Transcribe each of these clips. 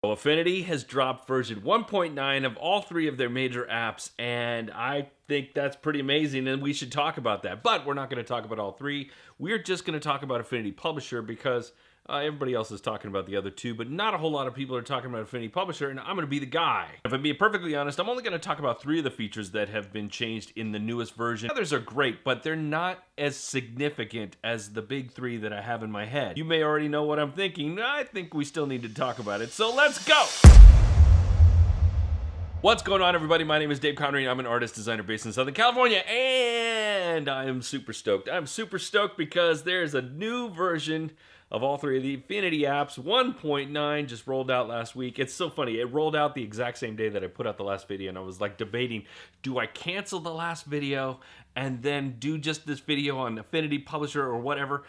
So Affinity has dropped version 1.9 of all three of their major apps, and I think that's pretty amazing, and we should talk about that. But we're not going to talk about all three. We're just going to talk about Affinity Publisher because everybody else is talking about the other two, but not a whole lot of people are talking about Affinity Publisher, and I'm going to be the guy. If I'm being perfectly honest, I'm only going to talk about three of the features that have been changed in the newest version. The others are great, but they're not as significant as the big three that I have in my head. You may already know what I'm thinking. I think we still need to talk about it, so let's go! What's going on, everybody? My name is Dave Connery. I'm an artist designer based in Southern California, and I am super stoked. I'm super stoked because there's a new version of all three of the Affinity apps. 1.9 just rolled out last week. It's so funny. It rolled out the exact same day that I put out the last video, and I was like debating, do I cancel the last video and then do just this video on Affinity Publisher or whatever?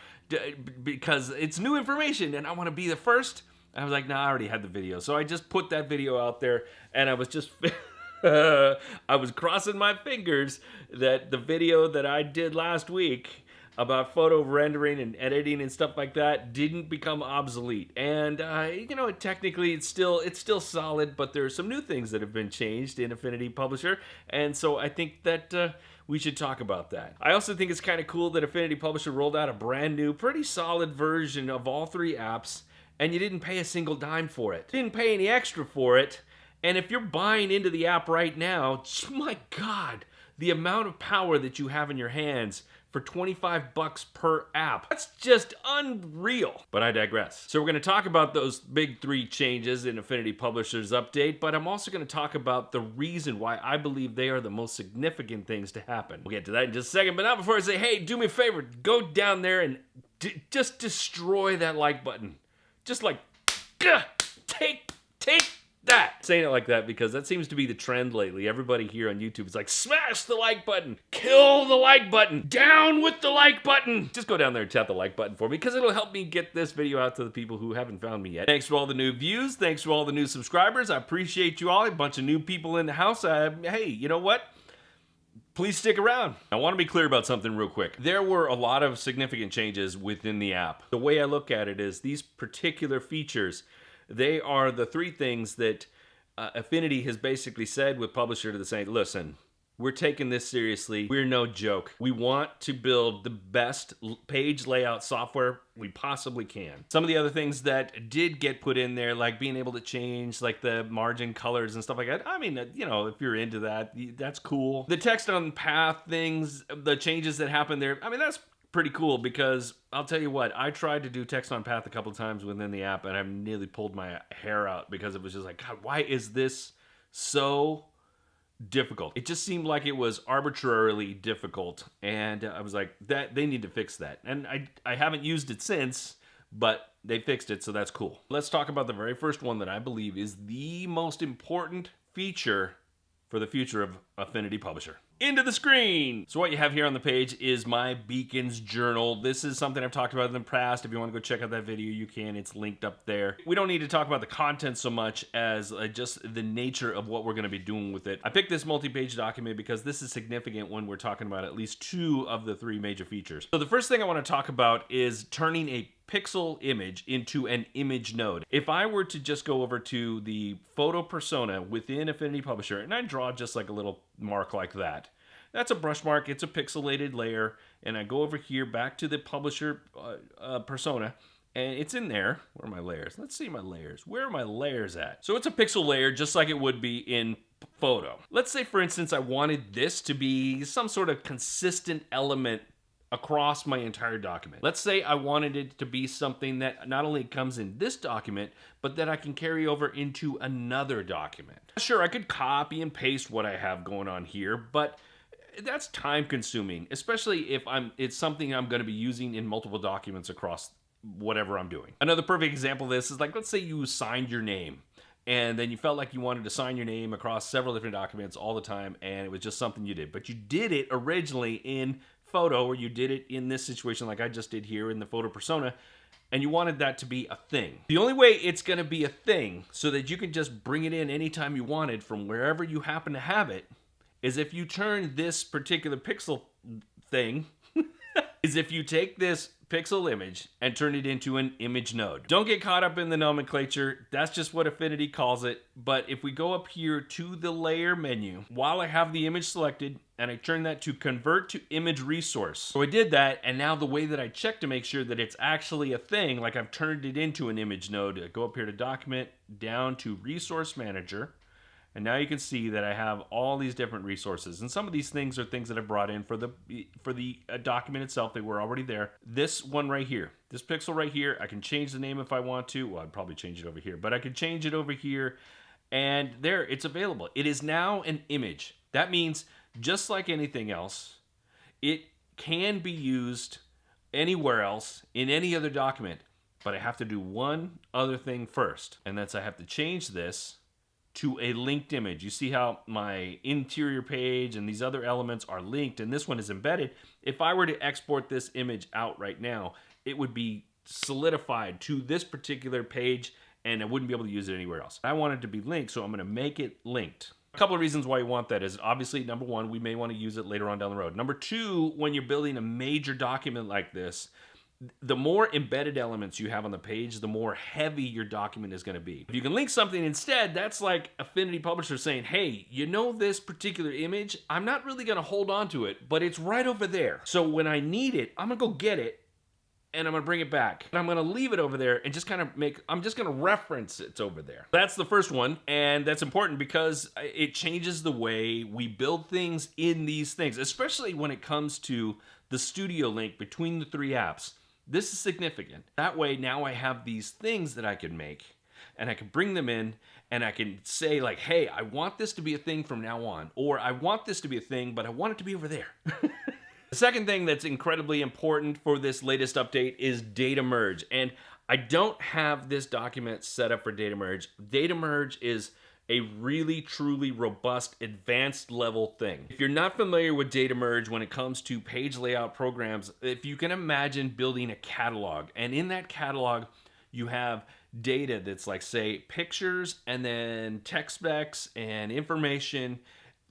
Because it's new information and I want to be the first. I was like, nah, I already had the video. So I just put that video out there, and I was just I was crossing my fingers that the video that I did last week about photo rendering and editing and stuff like that didn't become obsolete. And you know, technically it's still solid, but there's some new things that have been changed in Affinity Publisher, and so I think that we should talk about that. I also think it's kind of cool that Affinity Publisher rolled out a brand new, pretty solid version of all three apps, and you didn't pay a single dime for it. You didn't pay any extra for it, and if you're buying into the app right now, my God, the amount of power that you have in your hands for $25 per app. That's just unreal. But I digress. So we're going to talk about those big three changes in Affinity Publisher's update, but I'm also going to talk about the reason why I believe they are the most significant things to happen. We'll get to that in just a second, but not before I say, hey, do me a favor, go down there and just destroy that like button. Just like, take that. Saying it like that because that seems to be the trend lately. Everybody here on YouTube is like, smash the like button, kill the like button, down with the like button. Just go down there and tap the like button for me because it'll help me get this video out to the people who haven't found me yet. Thanks for all the new views. Thanks for all the new subscribers. I appreciate you all. A bunch of new people in the house. Hey, you know what? Please stick around. I want to be clear about something real quick. There were a lot of significant changes within the app. The way I look at it is these particular features, they are the three things that Affinity has basically said with Publisher to the saying, listen, we're taking this seriously. We're no joke. We want to build the best page layout software we possibly can. Some of the other things that did get put in there, like being able to change like the margin colors and stuff like that. I mean, you know, if you're into that, that's cool. The text on path things, the changes that happen there, I mean, that's pretty cool because I'll tell you what, I tried to do text on path a couple of times within the app and I nearly pulled my hair out because it was just like, God, why is this so difficult? It just seemed like it was arbitrarily difficult, and I was like, that they need to fix that. And I haven't used it since, but they fixed it, so that's cool. Let's talk about the very first one that I believe is the most important feature for the future of Affinity Publisher. Into the screen! So what you have here on the page is my Beacons journal. This is something I've talked about in the past. If you want to go check out that video, you can. It's linked up there. We don't need to talk about the content so much as just the nature of what we're going to be doing with it. I picked this multi-page document because this is significant when we're talking about at least two of the three major features. So the first thing I want to talk about is turning a pixel image into an image node. If I were to just go over to the photo persona within Affinity Publisher and I draw just like a little mark like that, that's a brush mark, it's a pixelated layer, and I go over here back to the publisher persona, and it's in there. Where are my layers? Let's see my layers. Where are my layers at? So it's a pixel layer just like it would be in photo. Let's say, for instance, I wanted this to be some sort of consistent element across my entire document. Let's say I wanted it to be something that not only comes in this document, but that I can carry over into another document. Sure, I could copy and paste what I have going on here, but that's time consuming, especially if it's something I'm going to be using in multiple documents across whatever I'm doing. Another perfect example of this is like, let's say you signed your name and then you felt like you wanted to sign your name across several different documents all the time, and it was just something you did, but you did it originally in photo, or you did it in this situation like I just did here in the photo persona, and you wanted that to be a thing. The only way it's going to be a thing so that you can just bring it in anytime you wanted from wherever you happen to have it is if you turn this particular pixel thing is if you take this pixel image and turn it into an image node. Don't get caught up in the nomenclature. That's just what Affinity calls it. But if we go up here to the layer menu, while I have the image selected, and I turn that to convert to image resource. So I did that, and now the way that I check to make sure that it's actually a thing, like I've turned it into an image node, I go up here to document, down to resource manager, and now you can see that I have all these different resources. And some of these things are things that I've brought in for the document itself. They were already there. This one right here, this pixel right here, I can change the name if I want to. Well, I'd probably change it over here, but I can change it over here. And there, it's available. It is now an image. That means, just like anything else, it can be used anywhere else in any other document. But I have to do one other thing first. And that's I have to change this to a linked image. You see how my interior page and these other elements are linked, and this one is embedded. If I were to export this image out right now, it would be solidified to this particular page, and I wouldn't be able to use it anywhere else. I want it to be linked, so I'm going to make it linked. A couple of reasons why you want that is, obviously, number one, we may want to use it later on down the road. Number two, when you're building a major document like this, the more embedded elements you have on the page, the more heavy your document is going to be. If you can link something instead, that's like Affinity Publisher saying, hey, you know this particular image? I'm not really going to hold on to it, but it's right over there. So when I need it, I'm going to go get it, and I'm going to bring it back. And I'm going to leave it over there and just kind of I'm just going to reference it's over there. That's the first one, and that's important because it changes the way we build things in these things, especially when it comes to the studio link between the three apps. This is significant. That way, now I have these things that I can make, and I can bring them in, and I can say like, hey, I want this to be a thing from now on, or I want this to be a thing, but I want it to be over there. The second thing that's incredibly important for this latest update is data merge, and I don't have this document set up for data merge. Data merge is a really, truly robust, advanced level thing. If you're not familiar with data merge when it comes to page layout programs, if you can imagine building a catalog, and in that catalog, you have data that's like, say, pictures and then text specs and information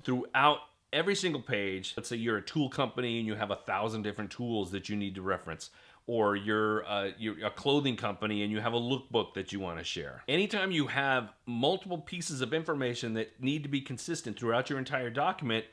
throughout every single page. Let's say you're a tool company and you have 1,000 different tools that you need to reference. Or you're a clothing company and you have a lookbook that you want to share. Anytime you have multiple pieces of information that need to be consistent throughout your entire document,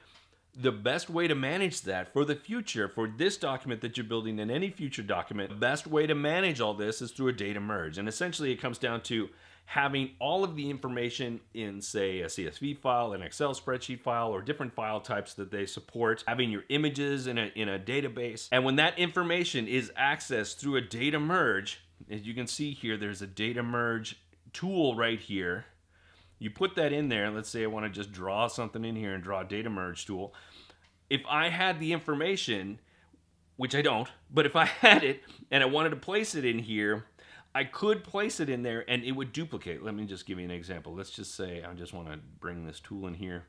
the best way to manage that for the future, for this document that you're building in any future document, the best way to manage all this is through a data merge. And essentially it comes down to having all of the information in, say, a CSV file, an Excel spreadsheet file, or different file types that they support, having your images in a database. And when that information is accessed through a data merge, as you can see here, there's a data merge tool right here. You put that in there, and let's say I want to just draw something in here and draw a data merge tool. If I had the information, which I don't, but if I had it and I wanted to place it in here, I could place it in there and it would duplicate. Let me just give you an example. Let's just say I just want to bring this tool in here.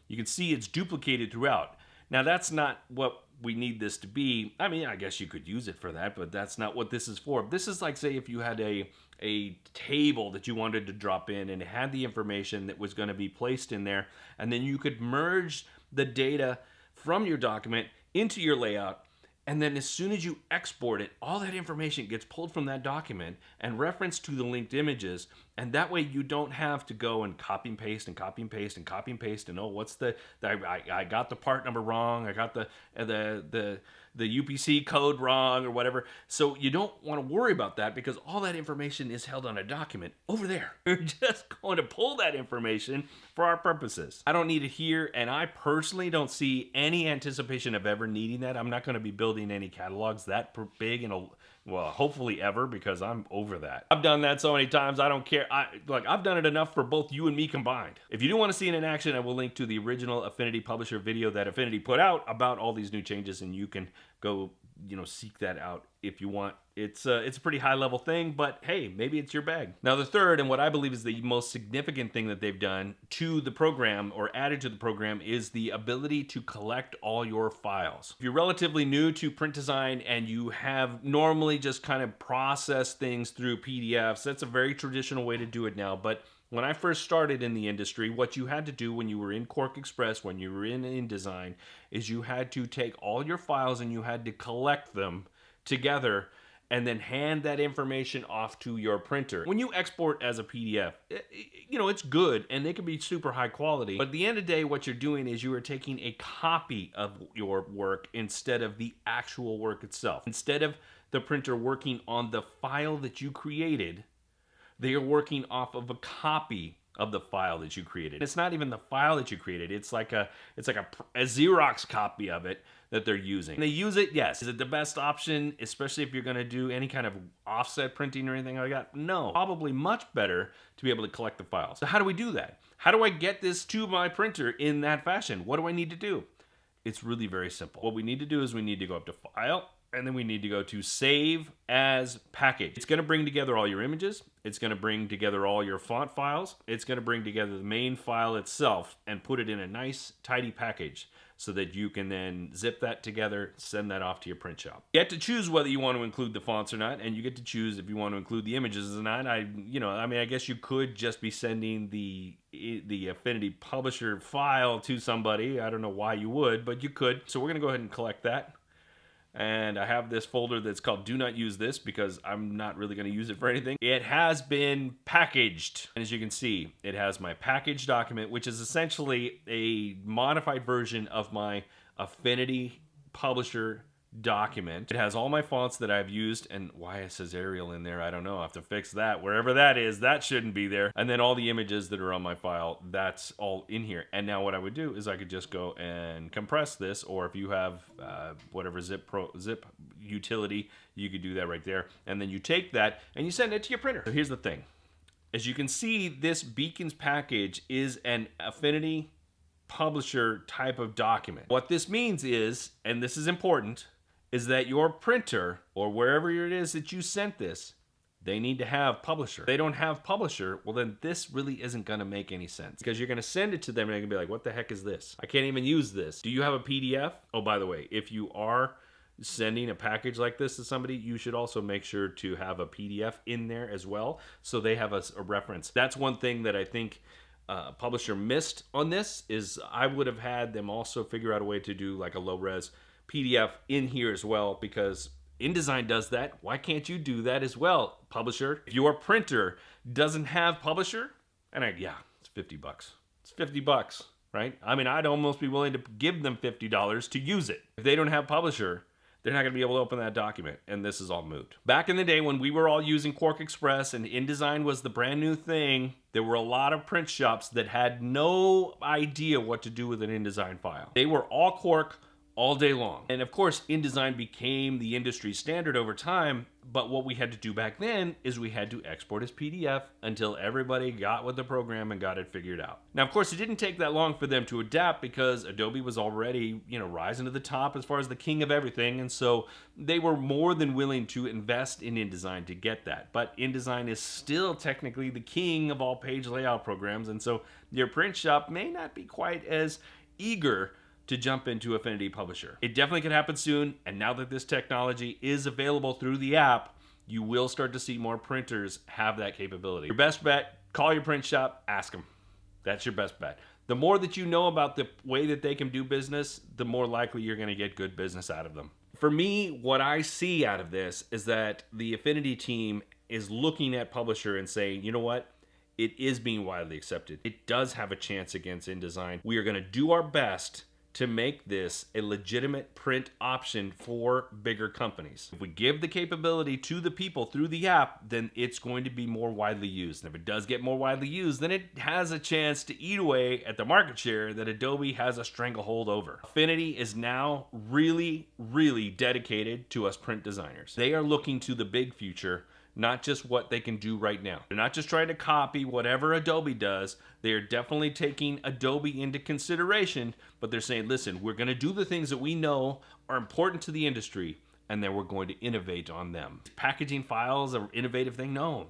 You can see it's duplicated throughout. Now that's not what we need this to be. I mean, I guess you could use it for that, but that's not what this is for. This is like, say, if you had a table that you wanted to drop in and it had the information that was going to be placed in there, and then you could merge the data from your document into your layout. And then as soon as you export it, all that information gets pulled from that document and referenced to the linked images. And that way you don't have to go and copy and paste and copy and paste and copy and paste and, oh, what's I got the part number wrong. I got the UPC code wrong or whatever. So you don't want to worry about that because all that information is held on a document over there. We're just going to pull that information for our purposes. I don't need it here, and I personally don't see any anticipation of ever needing that. I'm not going to be building any catalogs that big and well, hopefully ever, because I'm over that. I've done that so many times, I don't care. I've done it enough for both you and me combined. If you do want to see it in action, I will link to the original Affinity Publisher video that Affinity put out about all these new changes, and you can go, seek that out if you want. It's a pretty high level thing, but hey, maybe it's your bag. Now the third, and what I believe is the most significant thing that they've done to the program or added to the program, is the ability to collect all your files. If you're relatively new to print design and you have normally just kind of processed things through PDFs, that's a very traditional way to do it now, but When I first started in the industry, what you had to do when you were in Quark Express, when you were in InDesign, is you had to take all your files and you had to collect them together and then hand that information off to your printer. When you export as a PDF, it's good and they can be super high quality. But at the end of the day, what you're doing is you are taking a copy of your work instead of the actual work itself. Instead of the printer working on the file that you created, they are working off of a copy of the file that you created. It's not even the file that you created. It's like a Xerox copy of it that they're using. And they use it, yes. Is it the best option, especially if you're gonna do any kind of offset printing or anything like that? No. Probably much better to be able to collect the files. So how do we do that? How do I get this to my printer in that fashion? What do I need to do? It's really very simple. What we need to do is we need to go up to File, and then we need to go to Save as Package. It's going to bring together all your images. It's going to bring together all your font files. It's going to bring together the main file itself and put it in a nice, tidy package so that you can then zip that together, send that off to your print shop. You get to choose whether you want to include the fonts or not, and you get to choose if you want to include the images or not. I guess you could just be sending the Affinity Publisher file to somebody. I don't know why you would, but you could. So we're going to go ahead and collect that. And I have this folder that's called Do Not Use This because I'm not really going to use it for anything. It has been packaged. And as you can see, it has my package document, which is essentially a modified version of my Affinity Publisher document. It has all my fonts that I've used, and why it says Arial in there, I don't know. I have to fix that. Wherever that is, that shouldn't be there. And then all the images that are on my file, that's all in here. And now what I would do is I could just go and compress this, or if you have whatever zip utility, you could do that right there. And then you take that and you send it to your printer. So here's the thing. As you can see, this Beacons package is an Affinity Publisher type of document. What this means is, and this is important, is that your printer, or wherever it is that you sent this, they need to have Publisher. If they don't have Publisher, well then this really isn't gonna make any sense. Because you're gonna send it to them and they're gonna be like, what the heck is this? I can't even use this. Do you have a PDF? Oh, by the way, if you are sending a package like this to somebody, you should also make sure to have a PDF in there as well, so they have a reference. That's one thing that I think Publisher missed on this, is I would have had them also figure out a way to do like a low-res PDF in here as well, because InDesign does that. Why can't you do that as well, Publisher? If your printer doesn't have Publisher, and it's $50. It's $50, right? I mean, I'd almost be willing to give them $50 to use it. If they don't have Publisher, they're not going to be able to open that document, and this is all moot. Back in the day when we were all using Quark Express and InDesign was the brand new thing, there were a lot of print shops that had no idea what to do with an InDesign file. They were all Quark all day long. And of course, InDesign became the industry standard over time, but what we had to do back then is we had to export as PDF until everybody got with the program and got it figured out. Now, of course, it didn't take that long for them to adapt because Adobe was already, rising to the top as far as the king of everything, and so they were more than willing to invest in InDesign to get that. But InDesign is still technically the king of all page layout programs, and so your print shop may not be quite as eager to jump into Affinity Publisher. It definitely could happen soon, and now that this technology is available through the app, you will start to see more printers have that capability. Your best bet, call your print shop, ask them. That's your best bet. The more that you know about the way that they can do business, the more likely you're gonna get good business out of them. For me, what I see out of this is that the Affinity team is looking at Publisher and saying, you know what? It is being widely accepted. It does have a chance against InDesign. We are gonna do our best to make this a legitimate print option for bigger companies. If we give the capability to the people through the app, then it's going to be more widely used. And if it does get more widely used, then it has a chance to eat away at the market share that Adobe has a stranglehold over. Affinity is now really, really dedicated to us print designers. They are looking to the big future, not just what they can do right now. They're not just trying to copy whatever Adobe does. They are definitely taking Adobe into consideration, but they're saying, listen, we're gonna do the things that we know are important to the industry, and then we're going to innovate on them. Packaging files an innovative thing? No.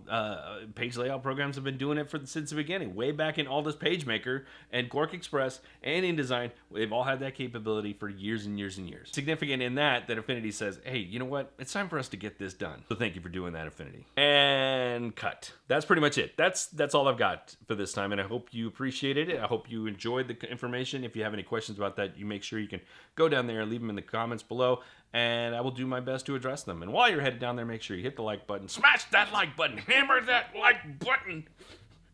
Page layout programs have been doing it since the beginning. Way back in Aldus PageMaker and Quark Express and InDesign, they've all had that capability for years and years and years. Significant in that Affinity says, hey, you know what? It's time for us to get this done. So thank you for doing that, Affinity. And cut. That's pretty much it. That's all I've got for this time, and I hope you appreciated it. I hope you enjoyed the information. If you have any questions about that, you make sure you can go down there and leave them in the comments below, and I will do my best to address them. And while you're headed down there, make sure you hit the like button. Smash that like button. Hammer that like button.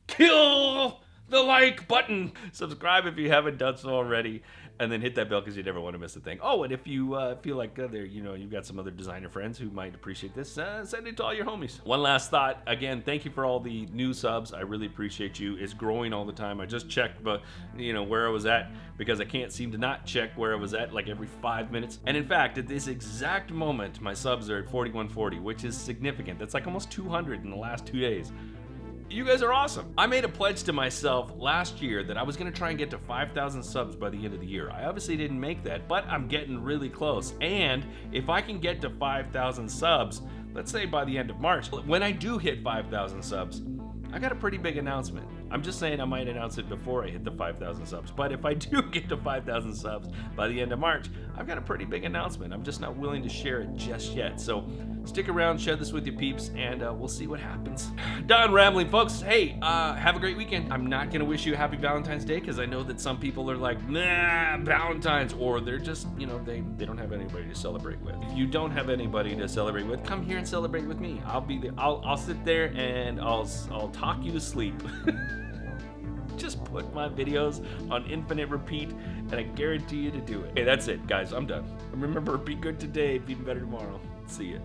Kill the like button. Subscribe if you haven't done so already, and then hit that bell because you never want to miss a thing. Oh, and if you feel like you've got some other designer friends who might appreciate this, send it to all your homies. One last thought. Again, thank you for all the new subs. I really appreciate you. It's growing all the time. I just checked, but where I was at, because I can't seem to not check where I was at like every 5 minutes. And in fact, at this exact moment, my subs are at 4140, which is significant. That's like almost 200 in the last 2 days. You guys are awesome. I made a pledge to myself last year that I was going to try and get to 5,000 subs by the end of the year. I obviously didn't make that, but I'm getting really close. And if I can get to 5,000 subs, let's say by the end of March, when I do hit 5,000 subs, I got a pretty big announcement. I'm just saying I might announce it before I hit the 5,000 subs. But if I do get to 5,000 subs by the end of March, I've got a pretty big announcement. I'm just not willing to share it just yet. So stick around, share this with your peeps, and we'll see what happens. Done rambling, folks. Hey, have a great weekend. I'm not going to wish you a happy Valentine's Day because I know that some people are like, nah, Valentine's, or they're just, they don't have anybody to celebrate with. If you don't have anybody to celebrate with, come here and celebrate with me. I'll be there. I'll sit there and I'll talk you to sleep. Just put my videos on infinite repeat, and I guarantee you to do it. Hey, that's it, guys. I'm done. Remember, be good today, be better tomorrow. See ya.